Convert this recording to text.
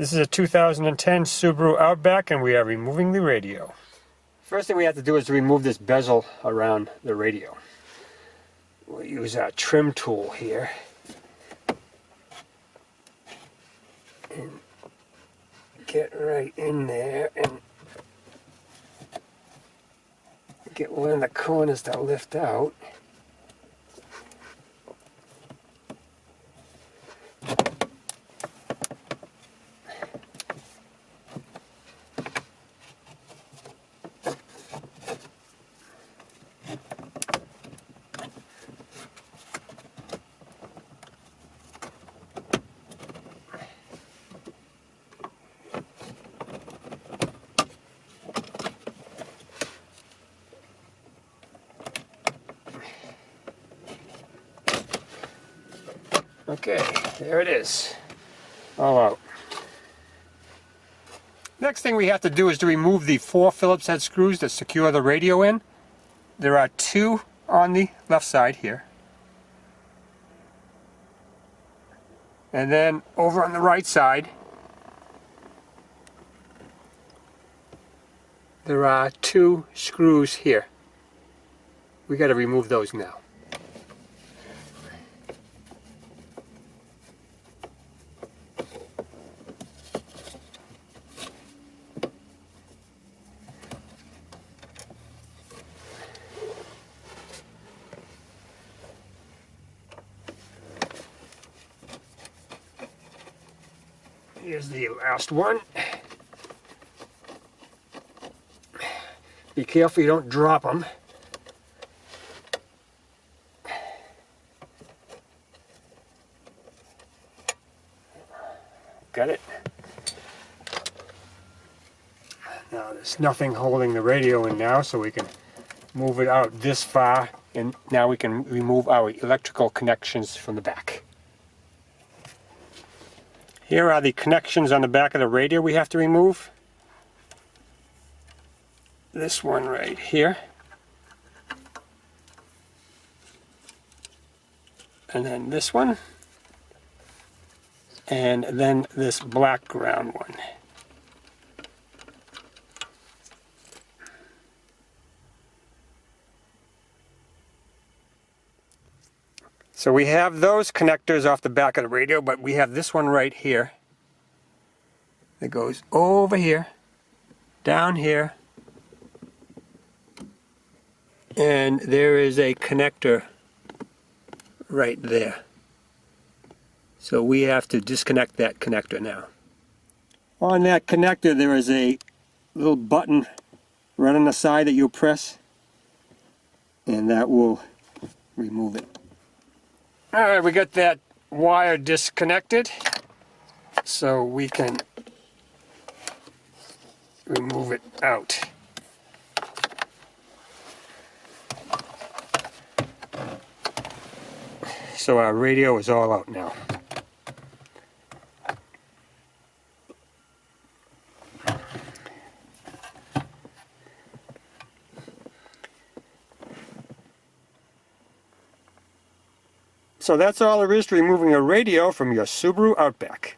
This is a 2010 Subaru Outback, and we are removing the radio. First thing we have to do is to remove this bezel around the radio. We'll use our trim tool here. And get right in there and get one of the corners to lift out. Okay, there it is, all out. Next thing we have to do is to remove the 4 Phillips head screws that secure the radio in. There are 2 on the left side here. And then over on the right side, there are 2 screws here. We got to remove those now. Here's the last one. Be careful you don't drop them. Got it? Now there's nothing holding the radio in now, so we can move it out this far, and now we can remove our electrical connections from the back. Here are the connections on the back of the radio we have to remove. This one right here. And then this one. And then this black ground one. So we have those connectors off the back of the radio, but we have this one right here that goes over here, down here, and there is a connector right there. So we have to disconnect that connector now. On that connector there is a little button right on the side that you'll press, and that will remove it. Alright, we got that wire disconnected, so we can remove it out. So our radio is all out now. So that's all there is to removing a radio from your Subaru Outback.